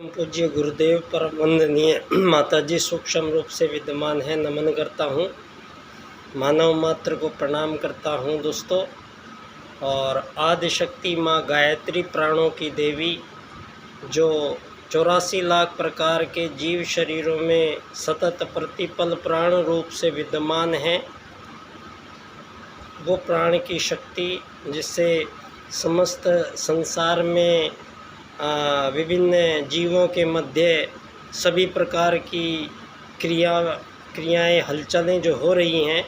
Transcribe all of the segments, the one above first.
पूज्य गुरुदेव पर वंदनीय माताजी सूक्ष्म रूप से विद्यमान है, नमन करता हूँ। मानव मात्र को प्रणाम करता हूँ दोस्तों। और आदिशक्ति माँ गायत्री प्राणों की देवी जो 84 लाख प्रकार के जीव शरीरों में सतत प्रतिपल प्राण रूप से विद्यमान है, वो प्राण की शक्ति जिससे समस्त संसार में विभिन्न जीवों के मध्य सभी प्रकार की क्रियाएं हलचलें जो हो रही हैं,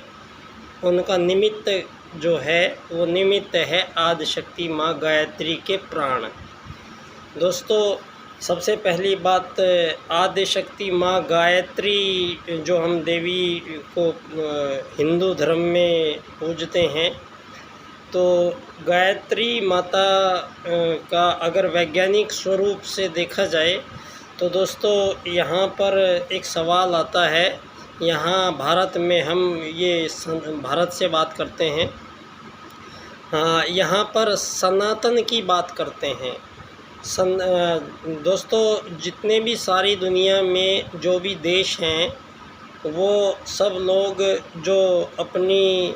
उनका निमित्त जो है वो निमित्त है आदिशक्ति माँ गायत्री के प्राण। दोस्तों, सबसे पहली बात, आदिशक्ति माँ गायत्री जो हम देवी को हिंदू धर्म में पूजते हैं, तो गायत्री माता का अगर वैज्ञानिक स्वरूप से देखा जाए तो दोस्तों यहाँ पर एक सवाल आता है। यहाँ भारत में हम ये भारत से बात करते हैं, यहाँ पर सनातन की बात करते हैं। दोस्तों, जितने भी सारी दुनिया में जो भी देश हैं, वो सब लोग जो अपनी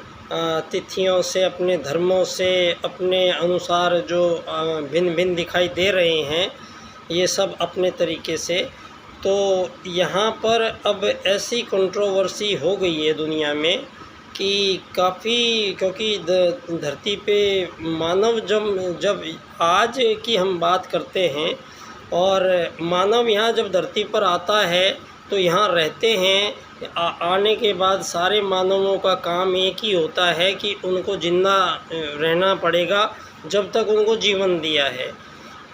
तिथियों से, अपने धर्मों से, अपने अनुसार जो भिन्न भिन्न दिखाई दे रहे हैं, ये सब अपने तरीके से। तो यहाँ पर अब ऐसी कंट्रोवर्सी हो गई है दुनिया में कि काफ़ी, क्योंकि धरती पे मानव जब आज की हम बात करते हैं और मानव यहाँ जब धरती पर आता है तो यहाँ रहते हैं। आने के बाद सारे मानवों का काम एक ही होता है कि उनको जिंदा रहना पड़ेगा जब तक उनको जीवन दिया है।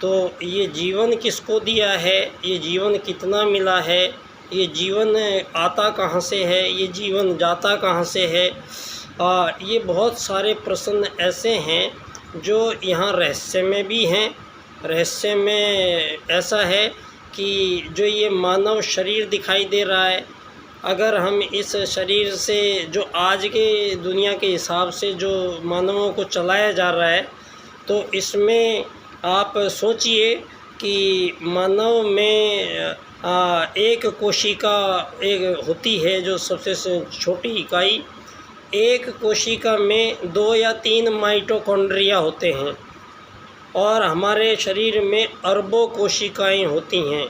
तो ये जीवन किसको दिया है, ये जीवन कितना मिला है, ये जीवन आता कहाँ से है, ये जीवन जाता कहाँ से है, ये बहुत सारे प्रश्न ऐसे हैं जो यहाँ रहस्य में भी हैं। रहस्य में ऐसा है कि जो ये मानव शरीर दिखाई दे रहा है, अगर हम इस शरीर से जो आज के दुनिया के हिसाब से जो मानवों को चलाया जा रहा है, तो इसमें आप सोचिए कि मानव में एक कोशिका एक होती है जो सबसे छोटी इकाई। एक कोशिका में 2 या 3 माइटोकॉन्ड्रिया होते हैं और हमारे शरीर में अरबों कोशिकाएं होती हैं।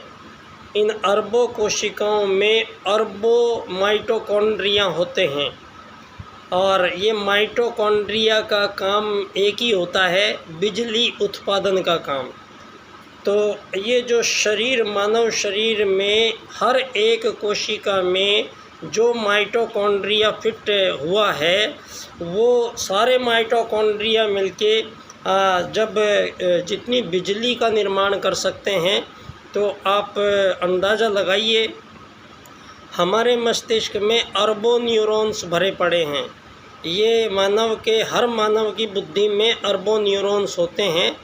इन अरबों कोशिकाओं में अरबों माइटोकॉन्ड्रिया होते हैं और ये माइटोकॉन्ड्रिया का काम एक ही होता है, बिजली उत्पादन का काम। तो ये जो शरीर, मानव शरीर में हर एक कोशिका में जो माइटोकॉन्ड्रिया फिट हुआ है, वो सारे माइटोकॉन्ड्रिया मिलके जब जितनी बिजली का निर्माण कर सकते हैं, तो आप अंदाज़ा लगाइए हमारे मस्तिष्क में अरबों न्यूरॉन्स भरे पड़े हैं। ये हर मानव की बुद्धि में अरबों न्यूरॉन्स होते हैं।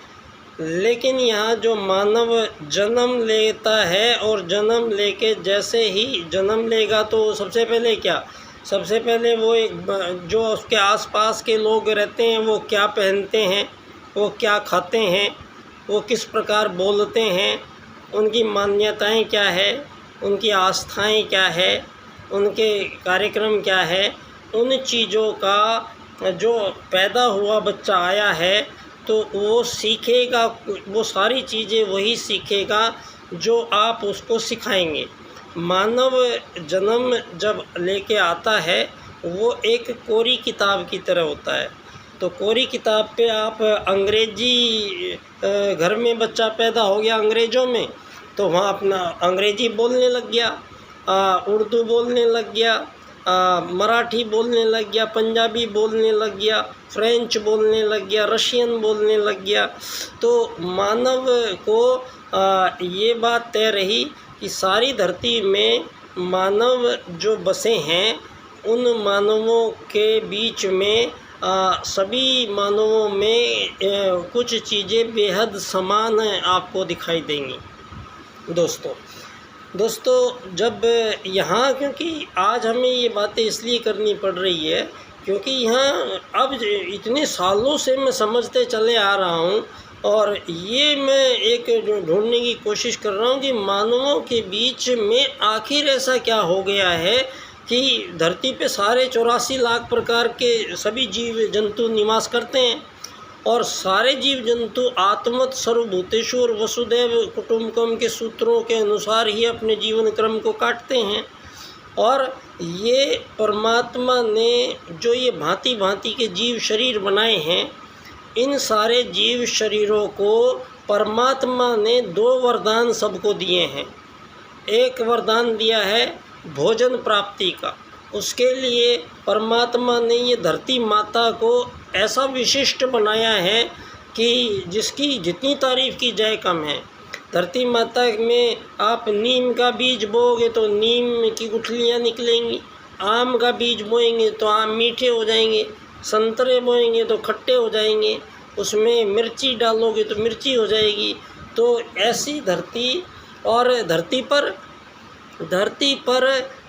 लेकिन यहाँ जो मानव जन्म लेता है और जन्म लेके जैसे ही जन्म लेगा तो सबसे पहले वो एक जो उसके आसपास के लोग रहते हैं, वो क्या पहनते हैं, वो क्या खाते हैं, वो किस प्रकार बोलते हैं, उनकी मान्यताएं क्या है, उनकी आस्थाएं क्या है, उनके कार्यक्रम क्या है, उन चीज़ों का जो पैदा हुआ बच्चा आया है तो वो सीखेगा, वो सारी चीज़ें वही सीखेगा जो आप उसको सिखाएंगे। मानव जन्म जब लेके आता है वो एक कोरी किताब की तरह होता है। तो कोरी किताब पे आप अंग्रेजी, घर में बच्चा पैदा हो गया अंग्रेज़ों में, तो वहाँ अपना अंग्रेज़ी बोलने लग गया, उर्दू बोलने लग गया, मराठी बोलने लग गया, पंजाबी बोलने लग गया, फ्रेंच बोलने लग गया, रशियन बोलने लग गया। तो मानव को ये बात तय रही कि सारी धरती में मानव जो बसे हैं, उन मानवों के बीच में सभी मानवों में कुछ चीज़ें बेहद समान आपको दिखाई देंगी। दोस्तों, जब यहाँ, क्योंकि आज हमें ये बातें इसलिए करनी पड़ रही है क्योंकि यहाँ अब इतने सालों से मैं समझते चले आ रहा हूँ और ये मैं एक जो ढूंढने की कोशिश कर रहा हूँ कि मानवों के बीच में आखिर ऐसा क्या हो गया है कि धरती पे सारे 84 लाख प्रकार के सभी जीव जंतु निवास करते हैं और सारे जीव जंतु आत्मत सर्वभूतेषु और वसुदैव कुटुम्बकम के सूत्रों के अनुसार ही अपने जीवन क्रम को काटते हैं। और ये परमात्मा ने जो ये भांति भांति के जीव शरीर बनाए हैं, इन सारे जीव शरीरों को परमात्मा ने 2 वरदान सबको दिए हैं। एक वरदान दिया है भोजन प्राप्ति का। उसके लिए परमात्मा ने ये धरती माता को ऐसा विशिष्ट बनाया है कि जिसकी जितनी तारीफ़ की जाए कम है। धरती माता में आप नीम का बीज बोओगे तो नीम की गुठलियाँ निकलेंगी, आम का बीज बोएंगे तो आम मीठे हो जाएंगे, संतरे बोएंगे तो खट्टे हो जाएंगे, उसमें मिर्ची डालोगे तो मिर्ची हो जाएगी। तो ऐसी धरती, और धरती पर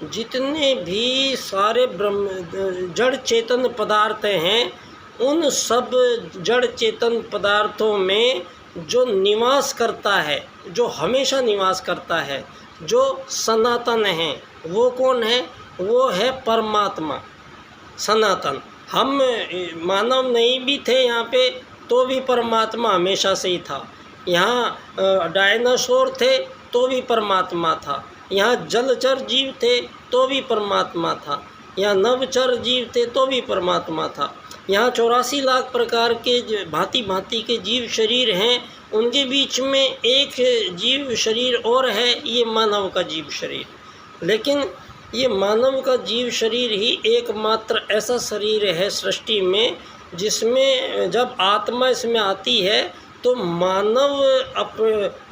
जितने भी सारे ब्रह्म जड़ चेतन पदार्थ हैं, उन सब जड़ चेतन पदार्थों में जो निवास करता है, जो हमेशा निवास करता है, जो सनातन है, वो कौन है? वो है परमात्मा सनातन। हम मानव नहीं भी थे यहाँ पे तो भी परमात्मा हमेशा से ही था। यहाँ डायनासोर थे तो भी परमात्मा था। यहाँ जलचर जीव थे तो भी परमात्मा था। यहाँ नवचर जीव थे तो भी परमात्मा था। यहाँ 84 लाख प्रकार के भांति भांति के जीव शरीर हैं, उनके बीच में एक जीव शरीर और है, ये मानव का जीव शरीर। लेकिन ये मानव का जीव शरीर ही एकमात्र ऐसा शरीर है सृष्टि में जिसमें जब आत्मा इसमें आती है तो मानव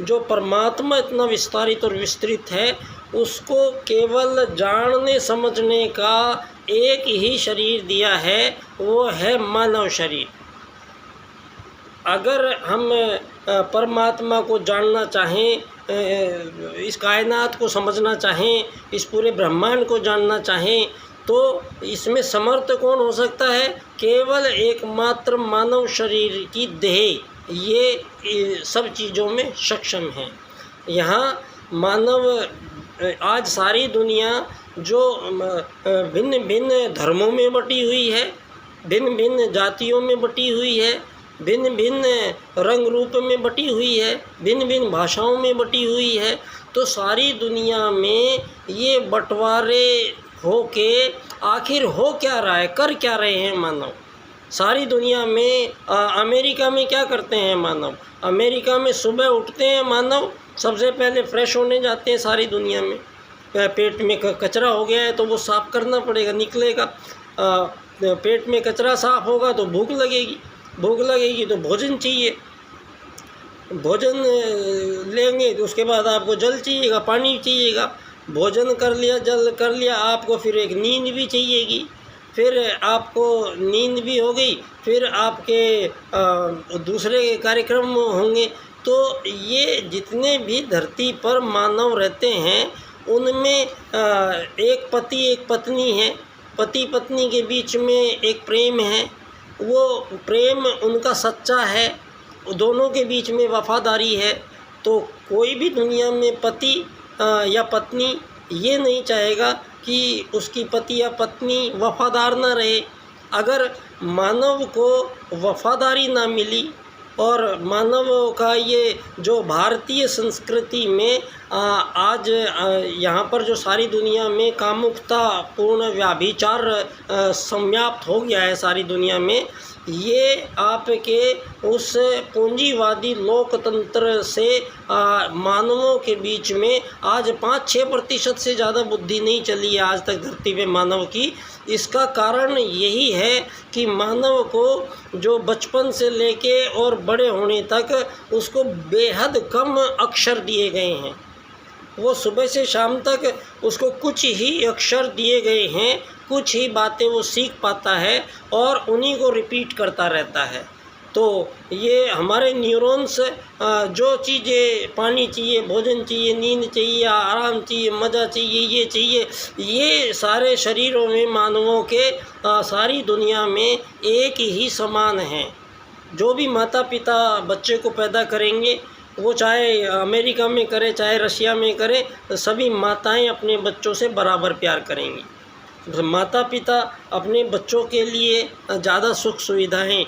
जो परमात्मा इतना विस्तारित और विस्तृत है, उसको केवल जानने समझने का एक ही शरीर दिया है, वो है मानव शरीर। अगर हम परमात्मा को जानना चाहें, इस कायनात को समझना चाहें, इस पूरे ब्रह्मांड को जानना चाहें, तो इसमें समर्थ कौन हो सकता है? केवल एकमात्र मानव शरीर की देह ये सब चीज़ों में सक्षम है। यहाँ मानव आज सारी दुनिया जो भिन्न भिन्न धर्मों में बटी हुई है, भिन्न भिन्न जातियों में बटी हुई है, भिन्न भिन्न रंग रूप में बटी हुई है, भिन्न भिन्न भाषाओं में बटी हुई है, तो सारी दुनिया में ये बंटवारे हो के आखिर हो क्या रहा है, कर क्या रहे हैं मानव? सारी दुनिया में अमेरिका में क्या करते हैं मानव? अमेरिका में सुबह उठते हैं मानव, सबसे पहले फ्रेश होने जाते हैं। सारी दुनिया में पेट में कचरा हो गया है तो वो साफ़ करना पड़ेगा, निकलेगा। पेट में कचरा साफ़ होगा तो भूख लगेगी तो भोजन चाहिए, भोजन लेंगे तो उसके बाद आपको जल चाहिएगा, पानी चाहिएगा। भोजन कर लिया, जल कर लिया, आपको फिर एक नींद भी चाहिएगी, फिर आपको नींद भी हो गई, फिर आपके दूसरे कार्यक्रम होंगे। तो ये जितने भी धरती पर मानव रहते हैं, उनमें एक पति एक पत्नी है, पति पत्नी के बीच में एक प्रेम है, वो प्रेम उनका सच्चा है, दोनों के बीच में वफादारी है। तो कोई भी दुनिया में पति या पत्नी ये नहीं चाहेगा कि उसकी पति या पत्नी वफादार ना रहे। अगर मानव को वफादारी ना मिली, और मानव का ये जो भारतीय संस्कृति में आज यहाँ पर जो सारी दुनिया में कामुकता पूर्ण व्याभिचार संव्याप्त हो गया है सारी दुनिया में, ये आपके उस पूंजीवादी लोकतंत्र से मानवों के बीच में आज 5-6% से ज़्यादा बुद्धि नहीं चली है आज तक धरती पे मानव की। इसका कारण यही है कि मानव को जो बचपन से लेके और बड़े होने तक उसको बेहद कम अक्षर दिए गए हैं। वो सुबह से शाम तक उसको कुछ ही अक्षर दिए गए हैं, कुछ ही बातें वो सीख पाता है और उन्हीं को रिपीट करता रहता है। तो ये हमारे न्यूरॉन्स जो चीज़ें, पानी चाहिए, भोजन चाहिए, नींद चाहिए, आराम चाहिए, मज़ा चाहिए, ये चाहिए, ये सारे शरीरों में मानवों के सारी दुनिया में एक ही समान हैं। जो भी माता पिता बच्चे को पैदा करेंगे, वो चाहे अमेरिका में करे चाहे रशिया में करे, तो सभी माताएं अपने बच्चों से बराबर प्यार करेंगी। माता पिता अपने बच्चों के लिए ज़्यादा सुख सुविधाएं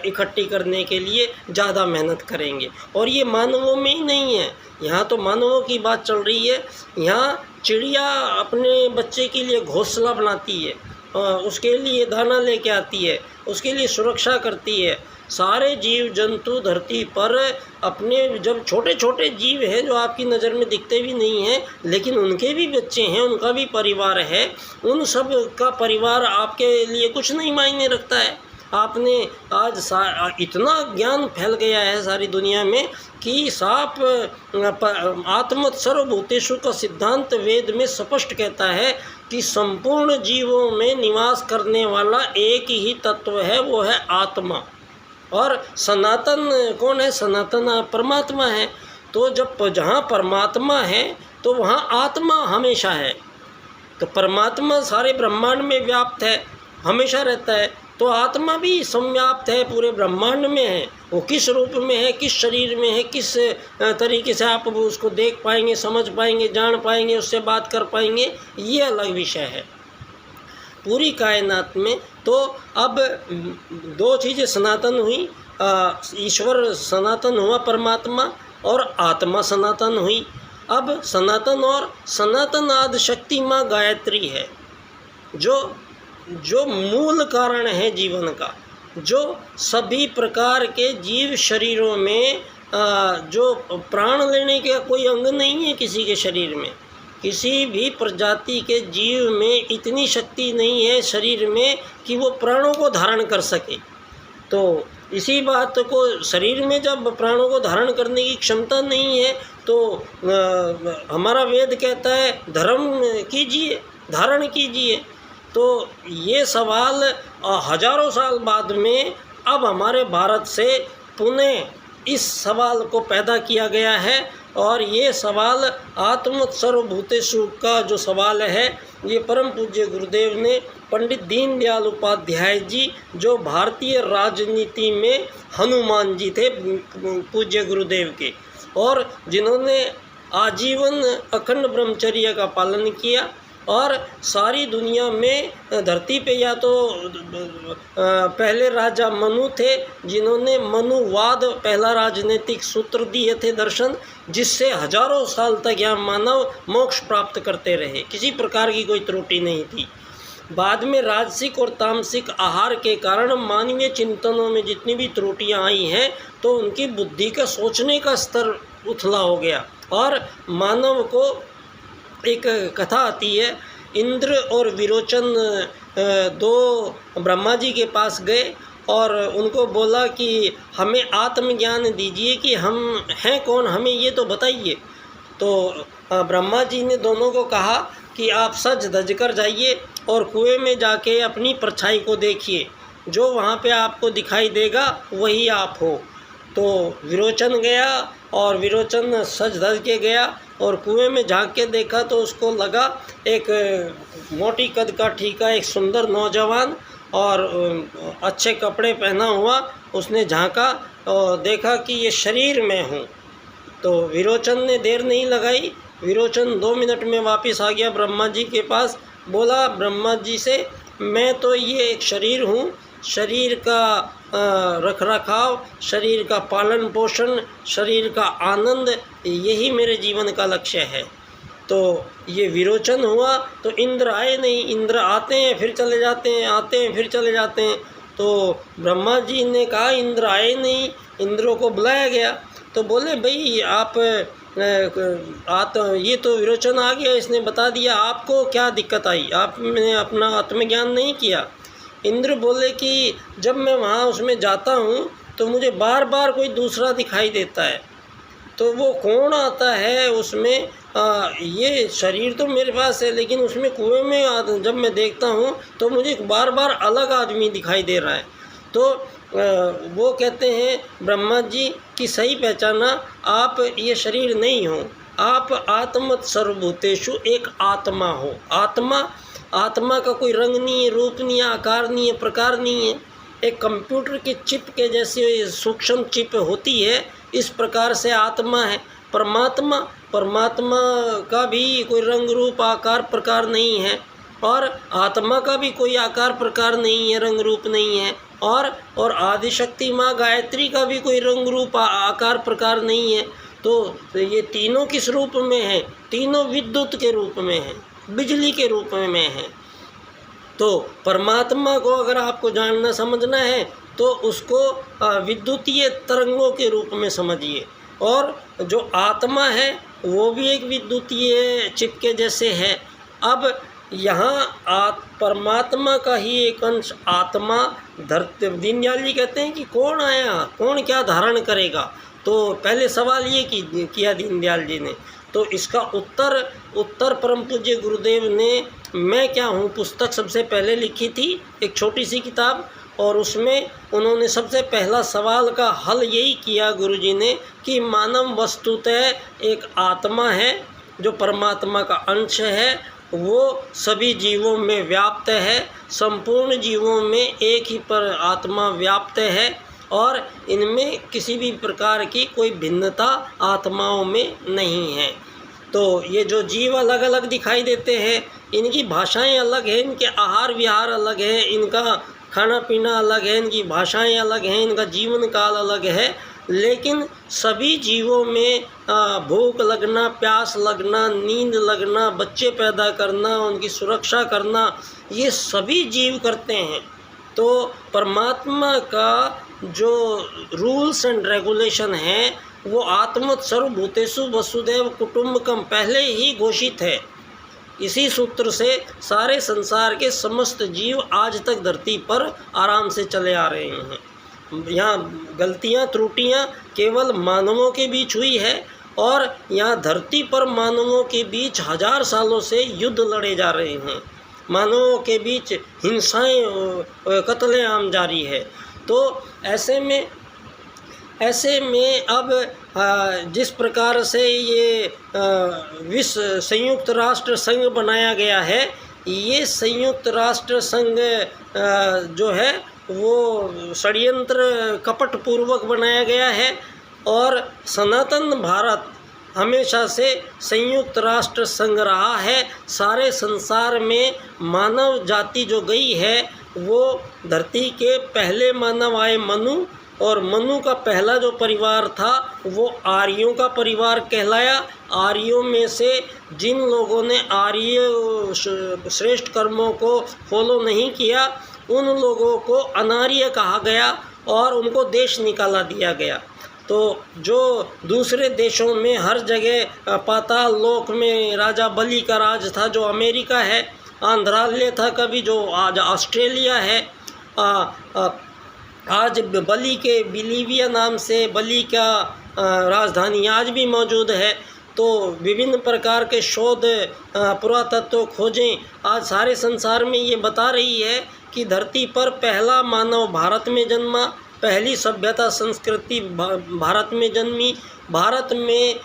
इकट्ठी करने के लिए ज़्यादा मेहनत करेंगे। और ये मानवों में ही नहीं है, यहाँ तो मानवों की बात चल रही है। यहाँ चिड़िया अपने बच्चे के लिए घोंसला बनाती है, उसके लिए दाना लेके आती है, उसके लिए सुरक्षा करती है। सारे जीव जंतु धरती पर अपने, जब छोटे छोटे जीव हैं जो आपकी नज़र में दिखते भी नहीं हैं, लेकिन उनके भी बच्चे हैं, उनका भी परिवार है। उन सब का परिवार आपके लिए कुछ नहीं मायने रखता है। आपने आज इतना ज्ञान फैल गया है सारी दुनिया में कि साफ आत्मत सर्वभूतेषु का सिद्धांत वेद में स्पष्ट कहता है कि संपूर्ण जीवों में निवास करने वाला एक ही तत्व है, वो है आत्मा। और सनातन कौन है? सनातन परमात्मा है। तो जब जहाँ परमात्मा है तो वहाँ आत्मा हमेशा है। तो परमात्मा सारे ब्रह्मांड में व्याप्त है, हमेशा रहता है। तो आत्मा भी संव्याप्त है, पूरे ब्रह्मांड में है। वो किस रूप में है, किस शरीर में है, किस तरीके से आप उसको देख पाएंगे, समझ पाएंगे, जान पाएंगे, उससे बात कर पाएंगे, ये अलग विषय है। पूरी कायनात में तो अब दो चीज़ें सनातन हुई, ईश्वर सनातन हुआ परमात्मा, और आत्मा सनातन हुई। अब सनातन और सनातन आदि शक्ति माँ गायत्री है, जो मूल कारण है जीवन का, जो सभी प्रकार के जीव शरीरों में जो प्राण लेने का कोई अंग नहीं है किसी के शरीर में। किसी भी प्रजाति के जीव में इतनी शक्ति नहीं है शरीर में कि वो प्राणों को धारण कर सके। तो इसी बात को, शरीर में जब प्राणों को धारण करने की क्षमता नहीं है तो हमारा वेद कहता है धर्म कीजिए, धारण कीजिए। तो ये सवाल हजारों साल बाद में अब हमारे भारत से पुनः इस सवाल को पैदा किया गया है। और ये सवाल आत्म सर्वभूतेषु का जो सवाल है, ये परम पूज्य गुरुदेव ने, पंडित दीनदयाल उपाध्याय जी, जो भारतीय राजनीति में हनुमान जी थे पूज्य गुरुदेव के, और जिन्होंने आजीवन अखंड ब्रह्मचर्य का पालन किया। और सारी दुनिया में धरती पे या तो पहले राजा मनु थे, जिन्होंने मनुवाद पहला राजनीतिक सूत्र दिए थे, दर्शन, जिससे हजारों साल तक यहाँ मानव मोक्ष प्राप्त करते रहे, किसी प्रकार की कोई त्रुटि नहीं थी। बाद में राजसिक और तामसिक आहार के कारण मानवीय चिंतनों में जितनी भी त्रुटियाँ आई हैं, तो उनकी बुद्धि का, सोचने का स्तर उथला हो गया। और मानव को एक कथा आती है, इंद्र और विरोचन दो ब्रह्मा जी के पास गए और उनको बोला कि हमें आत्मज्ञान दीजिए कि हम हैं कौन, हमें ये तो बताइए। तो ब्रह्मा जी ने दोनों को कहा कि आप सज धज कर जाइए और कुएं में जाके अपनी परछाई को देखिए, जो वहाँ पे आपको दिखाई देगा वही आप हो। तो विरोचन गया और विरोचन सज धज के गया और कुएं में झांक के देखा तो उसको लगा एक मोटी कद का ठीका, एक सुंदर नौजवान और अच्छे कपड़े पहना हुआ। उसने झांका और देखा कि ये शरीर में हूँ। तो विरोचन ने देर नहीं लगाई, विरोचन 2 मिनट में वापस आ गया ब्रह्मा जी के पास। बोला ब्रह्मा जी से, मैं तो ये एक शरीर हूँ, शरीर का रख रखाव, शरीर का पालन पोषण, शरीर का आनंद, यही मेरे जीवन का लक्ष्य है। तो ये विरोचन हुआ। तो इंद्र आए नहीं, इंद्र आते हैं फिर चले जाते हैं, आते हैं फिर चले जाते हैं। तो ब्रह्मा जी ने कहा इंद्र आए नहीं, इंद्रों को बुलाया गया। तो बोले भाई आप ये तो विरोचन आ गया, इसने बता दिया, आपको क्या दिक्कत आई, आपने अपना आत्मज्ञान नहीं किया। इंद्र बोले कि जब मैं वहाँ उसमें जाता हूँ तो मुझे बार बार कोई दूसरा दिखाई देता है। तो वो कौन आता है उसमें, ये शरीर तो मेरे पास है लेकिन उसमें कुएं में जब मैं देखता हूँ तो मुझे बार बार अलग आदमी दिखाई दे रहा है। तो वो कहते हैं ब्रह्मा जी की सही पहचाना, आप ये शरीर नहीं हो, आप आत्मत सर्वभूतेषु एक आत्मा हो। आत्मा का कोई रंग नहीं है, रूप नहीं है, आकार नहीं है, प्रकार नहीं है। एक कंप्यूटर के चिप के जैसे सूक्ष्म चिप होती है, इस प्रकार से आत्मा है। परमात्मा परमात्मा का भी कोई रंग रूप आकार प्रकार नहीं है, और आत्मा का भी कोई आकार प्रकार नहीं है, रंग रूप नहीं है, और आदिशक्ति माँ गायत्री का भी कोई रंग रूप आकार प्रकार नहीं है। तो ये तीनों किस रूप में हैं? तीनों विद्युत के रूप में हैं, बिजली के रूप में हैं। तो परमात्मा को अगर आपको जानना समझना है तो उसको विद्युतीय तरंगों के रूप में समझिए, और जो आत्मा है वो भी एक विद्युतीय चिप के जैसे है। अब यहाँ परमात्मा का ही एक अंश आत्मा धरती, दीनदयाल जी कहते हैं कि कौन आया, कौन क्या धारण करेगा। तो पहले सवाल ये किया दीनदयाल जी ने, तो इसका उत्तर परम पूज्य गुरुदेव ने मैं क्या हूँ पुस्तक सबसे पहले लिखी थी, एक छोटी सी किताब, और उसमें उन्होंने सबसे पहला सवाल का हल यही किया गुरुजी ने कि मानव वस्तुतः एक आत्मा है जो परमात्मा का अंश है, वो सभी जीवों में व्याप्त है, संपूर्ण जीवों में एक ही पर आत्मा व्याप्त है, और इनमें किसी भी प्रकार की कोई भिन्नता आत्माओं में नहीं है। तो ये जो जीव अलग अलग दिखाई देते हैं, इनकी भाषाएं अलग हैं, इनके आहार विहार अलग हैं, इनका खाना पीना अलग है, इनकी भाषाएं अलग हैं, इनका जीवन काल अलग है, लेकिन सभी जीवों में भूख लगना, प्यास लगना, नींद लगना, बच्चे पैदा करना, उनकी सुरक्षा करना, ये सभी जीव करते हैं। तो परमात्मा का जो रूल्स एंड रेगुलेशन है वो आत्मत सर्वभूतेषु वसुदैव कुटुम्बकम पहले ही घोषित है। इसी सूत्र से सारे संसार के समस्त जीव आज तक धरती पर आराम से चले आ रहे हैं। यहाँ गलतियाँ त्रुटियाँ केवल मानवों के बीच हुई है, और यहाँ धरती पर मानवों के बीच 1000 सालों से युद्ध लड़े जा रहे हैं, मानवों के बीच हिंसाएं कत्लेआम जारी है। तो ऐसे में अब जिस प्रकार से ये विश्व संयुक्त राष्ट्र संघ बनाया गया है, ये संयुक्त राष्ट्र संघ जो है वो षड्यंत्र कपटपूर्वक बनाया गया है, और सनातन भारत हमेशा से संयुक्त राष्ट्र संघ रहा है। सारे संसार में मानव जाति जो गई है वो धरती के पहले मानव आए मनु, और मनु का पहला जो परिवार था वो आर्यों का परिवार कहलाया। आर्यों में से जिन लोगों ने आर्य श्रेष्ठ कर्मों को फॉलो नहीं किया उन लोगों को अनार्य कहा गया और उनको देश निकाला दिया गया। तो जो दूसरे देशों में हर जगह पाताल लोक में राजा बलि का राज था, जो अमेरिका है, आंध्रालय था कभी, जो आज ऑस्ट्रेलिया है, आज बलि के बिलीविया नाम से बलि का राजधानी आज भी मौजूद है। तो विभिन्न प्रकार के शोध पुरातत्व खोजें आज सारे संसार में ये बता रही है कि धरती पर पहला मानव भारत में जन्मा, पहली सभ्यता संस्कृति भारत में जन्मी, भारत में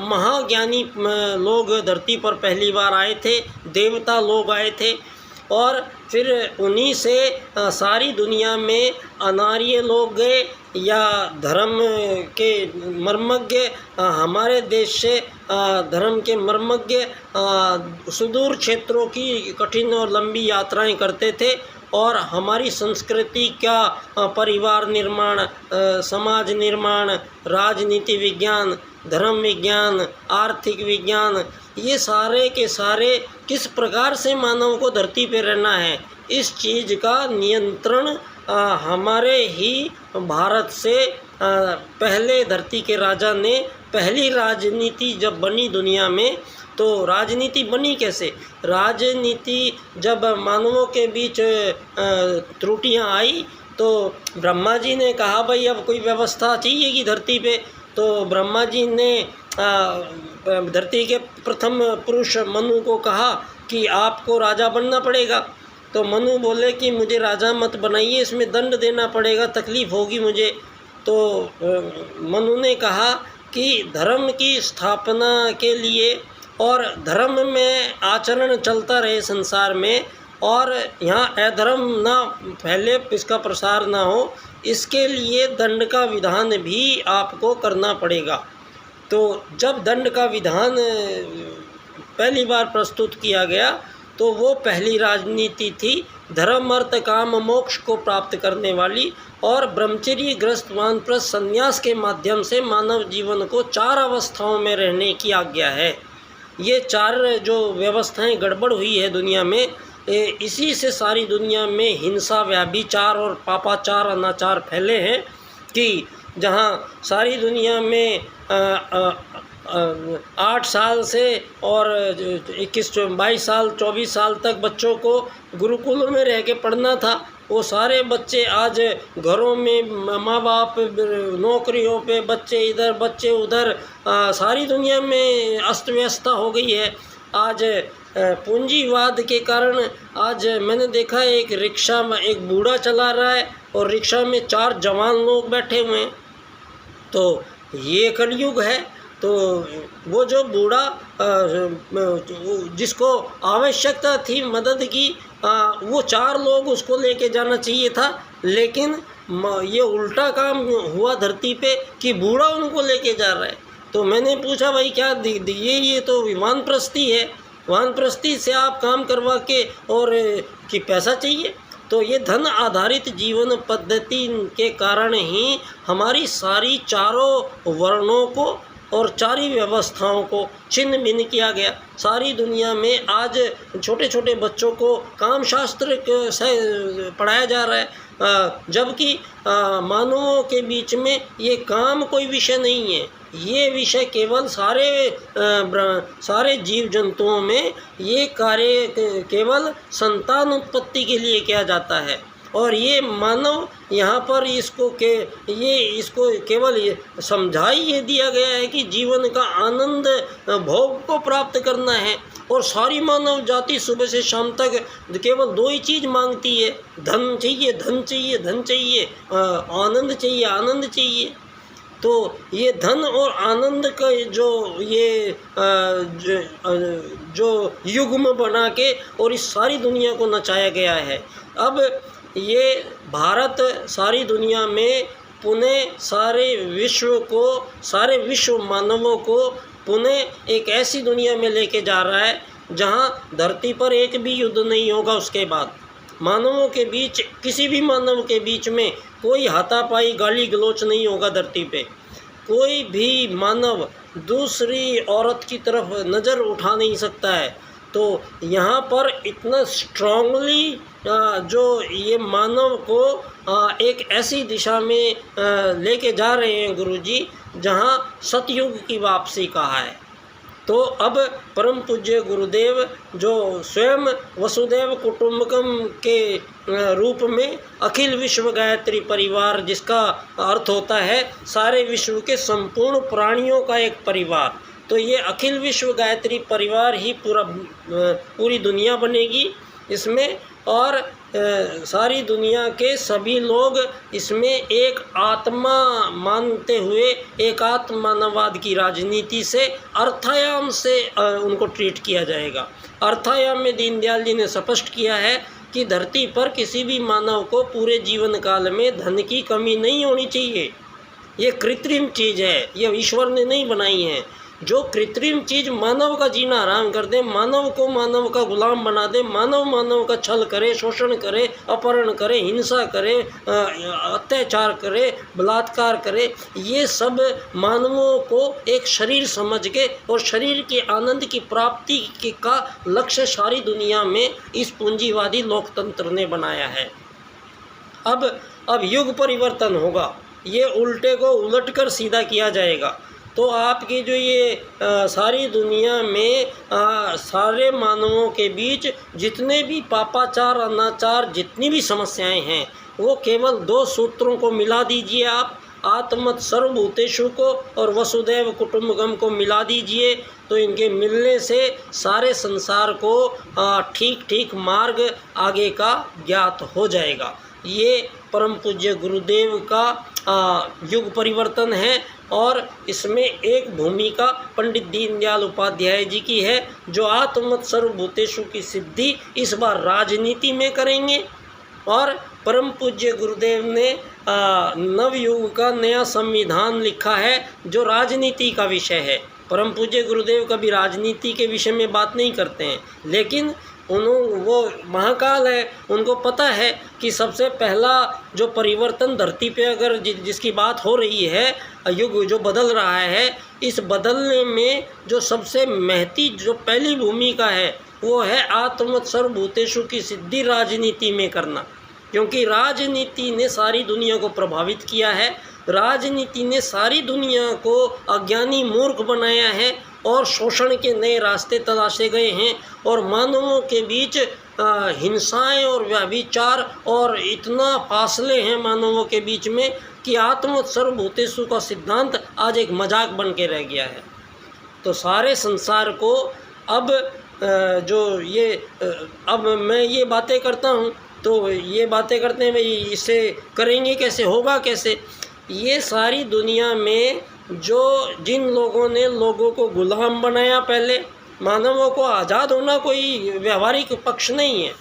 महाज्ञानी लोग धरती पर पहली बार आए थे, देवता लोग आए थे, और फिर उन्हीं से सारी दुनिया में अनार्य लोग गए या धर्म के मर्मज्ञ हमारे देश से धर्म के मर्मज्ञ सुदूर क्षेत्रों की कठिन और लंबी यात्राएं करते थे, और हमारी संस्कृति का परिवार निर्माण, समाज निर्माण, राजनीति विज्ञान, धर्म विज्ञान, आर्थिक विज्ञान, ये सारे के सारे किस प्रकार से मानव को धरती पर रहना है, इस चीज़ का नियंत्रण हमारे ही भारत से पहले धरती के राजा ने, पहली राजनीति जब बनी दुनिया में, तो राजनीति बनी कैसे? राजनीति जब मानवों के बीच त्रुटियां आई तो ब्रह्मा जी ने कहा भाई अब कोई व्यवस्था चाहिए कि धरती पे, तो ब्रह्मा जी ने धरती के प्रथम पुरुष मनु को कहा कि आपको राजा बनना पड़ेगा। तो मनु बोले कि मुझे राजा मत बनाइए, इसमें दंड देना पड़ेगा, तकलीफ़ होगी मुझे। तो मनु ने कहा कि धर्म की स्थापना के लिए और धर्म में आचरण चलता रहे संसार में, और यहाँ अधर्म ना फैले, इसका प्रसार ना हो, इसके लिए दंड का विधान भी आपको करना पड़ेगा। तो जब दंड का विधान पहली बार प्रस्तुत किया गया तो वो पहली राजनीति थी धर्म अर्थ काम मोक्ष को प्राप्त करने वाली, और ब्रह्मचर्य ग्रस्त वानप्रस्थ संन्यास के माध्यम से मानव जीवन को 4 अवस्थाओं में रहने की आज्ञा है। ये 4 जो व्यवस्थाएं गड़बड़ हुई है दुनिया में, इसी से सारी दुनिया में हिंसा, व्याभिचार और पापाचार, अनाचार फैले हैं कि जहाँ सारी दुनिया में 8 साल से और 21, 22 साल, 24 साल तक बच्चों को गुरुकुल में रह के पढ़ना था, वो सारे बच्चे आज घरों में, माँ बाप नौकरियों पे, बच्चे इधर बच्चे उधर, सारी दुनिया में अस्त व्यवस्था हो गई है। आज पूंजीवाद के कारण आज मैंने देखा है एक रिक्शा में एक बूढ़ा चला रहा है और रिक्शा में 4 जवान लोग बैठे हुए हैं। तो ये कलयुग है। तो वो जो बूढ़ा जिसको आवश्यकता थी मदद की, वो 4 लोग उसको लेके जाना चाहिए था, लेकिन ये उल्टा काम हुआ धरती पे कि बूढ़ा उनको लेके जा रहा है। तो मैंने पूछा भाई क्या ये तो वानप्रस्थी है, वानप्रस्थी से आप काम करवा के और कि पैसा चाहिए। तो ये धन आधारित जीवन पद्धति के कारण ही हमारी सारी चारों वर्णों को और 4 व्यवस्थाओं को छिन्न भिन्न किया गया। सारी दुनिया में आज छोटे छोटे बच्चों को कामशास्त्र से पढ़ाया जा रहा है, जबकि मानवों के बीच में ये काम कोई विषय नहीं है। ये विषय केवल सारे जीव जंतुओं में ये कार्य केवल संतान उत्पत्ति के लिए किया जाता है, और ये मानव यहाँ पर इसको केवल ये समझाई ये दिया गया है कि जीवन का आनंद भोग को प्राप्त करना है। और सारी मानव जाति सुबह से शाम तक केवल 2 ही चीज़ मांगती है, धन चाहिए, धन चाहिए, धन चाहिए, आनंद चाहिए, आनंद चाहिए। तो ये धन और आनंद का जो युग्म बना के और इस सारी दुनिया को नचाया गया है। अब ये भारत सारी दुनिया में पुनः सारे विश्व मानवों को पुनः एक ऐसी दुनिया में लेके जा रहा है जहाँ धरती पर एक भी युद्ध नहीं होगा। उसके बाद मानवों के बीच, किसी भी मानव के बीच में कोई हाथापाई, गाली गलौच नहीं होगा धरती पे। कोई भी मानव दूसरी औरत की तरफ नज़र उठा नहीं सकता है। तो यहाँ पर इतना स्ट्रांगली जो ये मानव को एक ऐसी दिशा में लेके जा रहे हैं गुरुजी जहाँ सतयुग की वापसी कहा है। तो अब परम पूज्य गुरुदेव जो स्वयं वसुदेव कुटुंबकम के रूप में अखिल विश्व गायत्री परिवार, जिसका अर्थ होता है सारे विश्व के संपूर्ण प्राणियों का एक परिवार, तो ये अखिल विश्व गायत्री परिवार ही पूरी दुनिया बनेगी इसमें। और सारी दुनिया के सभी लोग इसमें एक आत्मा मानते हुए एकात्म मानववाद की राजनीति से अर्थायाम से उनको ट्रीट किया जाएगा। अर्थायाम में दीनदयाल जी ने स्पष्ट किया है कि धरती पर किसी भी मानव को पूरे जीवन काल में धन की कमी नहीं होनी चाहिए। ये कृत्रिम चीज़ है, ये ईश्वर ने नहीं बनाई है। जो कृत्रिम चीज़ मानव का जीना आराम कर दे, मानव को मानव का गुलाम बना दे, मानव का छल करे, शोषण करे, अपहरण करे, हिंसा करे, अत्याचार करे, बलात्कार करे, ये सब मानवों को एक शरीर समझ के और शरीर के आनंद की प्राप्ति का लक्ष्य सारी दुनिया में इस पूंजीवादी लोकतंत्र ने बनाया है। अब युग परिवर्तन होगा, ये उल्टे को उलटकर सीधा किया जाएगा। तो आपकी जो ये सारी दुनिया में सारे मानवों के बीच जितने भी पापाचार, अनाचार, जितनी भी समस्याएं हैं, वो केवल 2 सूत्रों को मिला दीजिए आप, आत्मत सर्वभूतेषु को और वसुदैव कुटुंबकम को मिला दीजिए। तो इनके मिलने से सारे संसार को ठीक मार्ग आगे का ज्ञात हो जाएगा। ये परम पूज्य गुरुदेव का युग परिवर्तन है। और इसमें एक भूमिका पंडित दीनदयाल उपाध्याय जी की है, जो आत्मवत् सर्वभूतेषु की सिद्धि इस बार राजनीति में करेंगे। और परम पूज्य गुरुदेव ने नवयुग का नया संविधान लिखा है जो राजनीति का विषय है। परम पूज्य गुरुदेव कभी राजनीति के विषय में बात नहीं करते हैं, लेकिन वो महाकाल है, उनको पता है कि सबसे पहला जो परिवर्तन धरती पे अगर जिसकी बात हो रही है, युग जो बदल रहा है, इस बदलने में जो सबसे महती जो पहली भूमिका है वो है आत्मवत् सर्वभूतेषु की सिद्धि राजनीति में करना। क्योंकि राजनीति ने सारी दुनिया को प्रभावित किया है, राजनीति ने सारी दुनिया को अज्ञानी मूर्ख बनाया है और शोषण के नए रास्ते तलाशे गए हैं, और मानवों के बीच हिंसाएं और व्यभिचार और इतना फासले हैं मानवों के बीच में कि आत्मवत् सर्वभूतेषु का सिद्धांत आज एक मजाक बन के रह गया है। तो सारे संसार को अब अब मैं ये बातें करता हूँ तो ये बातें करते हैं भाई, इसे करेंगे कैसे, होगा कैसे। ये सारी दुनिया में जिन लोगों ने लोगों को गुलाम बनाया, पहले मानवों को आज़ाद होना कोई व्यवहारिक पक्ष नहीं है।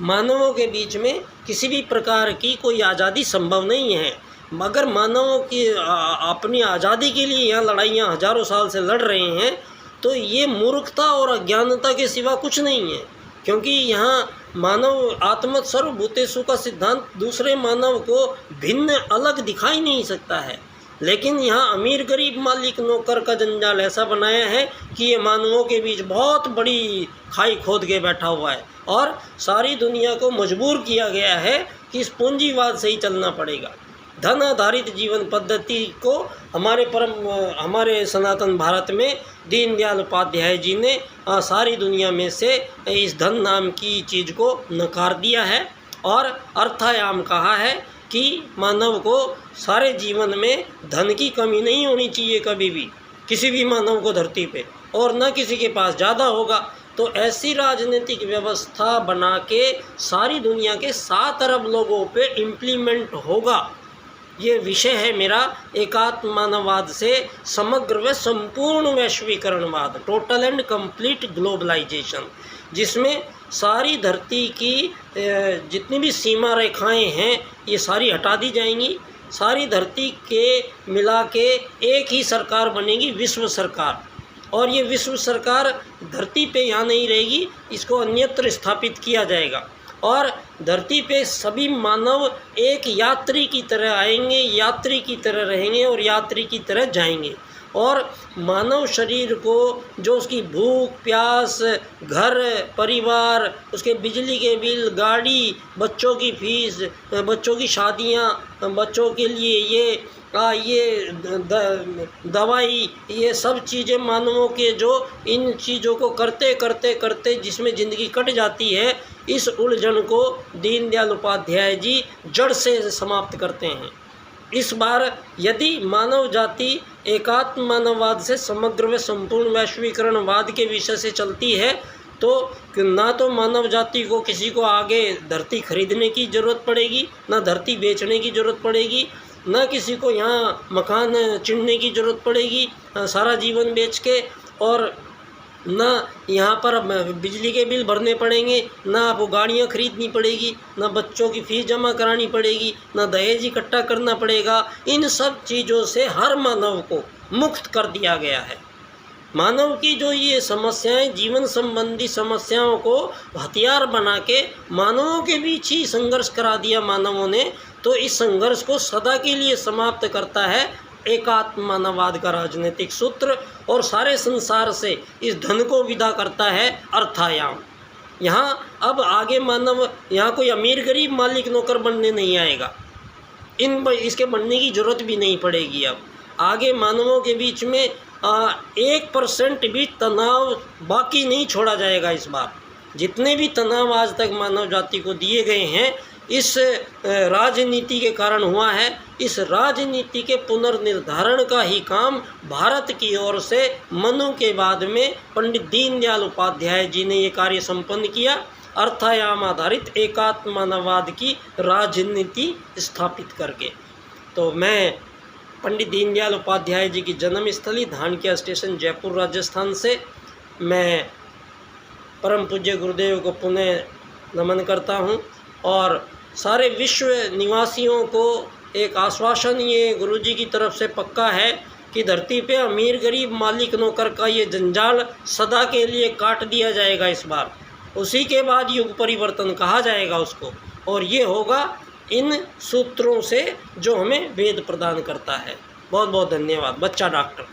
मानवों के बीच में किसी भी प्रकार की कोई आज़ादी संभव नहीं है। मगर मानवों की अपनी आज़ादी के लिए यहाँ लड़ाइयाँ हजारों साल से लड़ रहे हैं, तो ये मूर्खता और अज्ञानता के सिवा कुछ नहीं है। क्योंकि यहाँ मानव आत्मवत् सर्वभूतेषु का सिद्धांत दूसरे मानव को भिन्न अलग दिखाई नहीं सकता है, लेकिन यहाँ अमीर गरीब मालिक नौकर का जंजाल ऐसा बनाया है कि ये मानवों के बीच बहुत बड़ी खाई खोद के बैठा हुआ है, और सारी दुनिया को मजबूर किया गया है कि इस पूंजीवाद से ही चलना पड़ेगा। धन आधारित जीवन पद्धति को हमारे सनातन भारत में दीनदयाल उपाध्याय जी ने सारी दुनिया में से इस धन नाम की चीज़ को नकार दिया है, और अर्थायाम कहा है कि मानव को सारे जीवन में धन की कमी नहीं होनी चाहिए कभी भी, किसी भी मानव को धरती पे, और न किसी के पास ज़्यादा होगा। तो ऐसी राजनीतिक व्यवस्था बना के सारी दुनिया के 7 अरब लोगों पे इम्प्लीमेंट होगा। ये विषय है मेरा एकात्म मानववाद से समग्र व संपूर्ण वैश्वीकरणवाद, टोटल एंड कंप्लीट ग्लोबलाइजेशन, जिसमें सारी धरती की जितनी भी सीमा रेखाएं हैं ये सारी हटा दी जाएंगी। सारी धरती के मिला के एक ही सरकार बनेगी, विश्व सरकार। और ये विश्व सरकार धरती पे यहाँ नहीं रहेगी, इसको अन्यत्र स्थापित किया जाएगा, और धरती पे सभी मानव एक यात्री की तरह आएंगे, यात्री की तरह रहेंगे और यात्री की तरह जाएंगे। और मानव शरीर को जो उसकी भूख प्यास, घर परिवार, उसके बिजली के बिल, गाड़ी, बच्चों की फीस, बच्चों की शादियाँ, बच्चों के लिए ये दवाई, ये सब चीज़ें मानवों के जो इन चीज़ों को करते करते करते जिसमें ज़िंदगी कट जाती है, इस उलझन को दीनदयाल उपाध्याय जी जड़ से समाप्त करते हैं। इस बार यदि मानव जाति एकात्म मानववाद से समग्र व संपूर्ण वैश्वीकरणवाद के विषय से चलती है, तो ना तो मानव जाति को किसी को आगे धरती खरीदने की ज़रूरत पड़ेगी, ना धरती बेचने की ज़रूरत पड़ेगी, ना किसी को यहाँ मकान चिनने की ज़रूरत पड़ेगी सारा जीवन बेच के, और ना यहाँ पर बिजली के बिल भरने पड़ेंगे, ना आपको गाड़ियाँ खरीदनी पड़ेगी, ना बच्चों की फ़ीस जमा करानी पड़ेगी, ना दहेज इकट्ठा करना पड़ेगा। इन सब चीज़ों से हर मानव को मुक्त कर दिया गया है। मानव की जो ये समस्याएं, जीवन संबंधी समस्याओं को हथियार बना के मानवों के बीच ही संघर्ष करा दिया मानवों ने, तो इस संघर्ष को सदा के लिए समाप्त करता है एकात्म मानववाद का राजनीतिक सूत्र, और सारे संसार से इस धन को विदा करता है अर्थायाम। यहाँ अब आगे मानव यहाँ कोई अमीर गरीब मालिक नौकर बनने नहीं आएगा, इसके बनने की ज़रूरत भी नहीं पड़ेगी। अब आगे मानवों के बीच में 1% भी तनाव बाकी नहीं छोड़ा जाएगा। इस बार जितने भी तनाव आज तक मानव जाति को दिए गए हैं, इस राजनीति के कारण हुआ है। इस राजनीति के पुनर्निर्धारण का ही काम भारत की ओर से मनु के बाद में पंडित दीनदयाल उपाध्याय जी ने ये कार्य संपन्न किया, अर्थायाम आधारित एकात्म मानववाद की राजनीति स्थापित करके। तो मैं पंडित दीनदयाल उपाध्याय जी की जन्मस्थली धानक्या स्टेशन, जयपुर, राजस्थान से मैं परम पूज्य गुरुदेव को पुनः नमन करता हूँ। और सारे विश्व निवासियों को एक आश्वासन ये गुरुजी की तरफ से पक्का है कि धरती पे अमीर गरीब मालिक नौकर का ये जंजाल सदा के लिए काट दिया जाएगा इस बार। उसी के बाद युग परिवर्तन कहा जाएगा उसको, और ये होगा इन सूत्रों से जो हमें वेद प्रदान करता है। बहुत बहुत धन्यवाद। बच्चा डॉक्टर।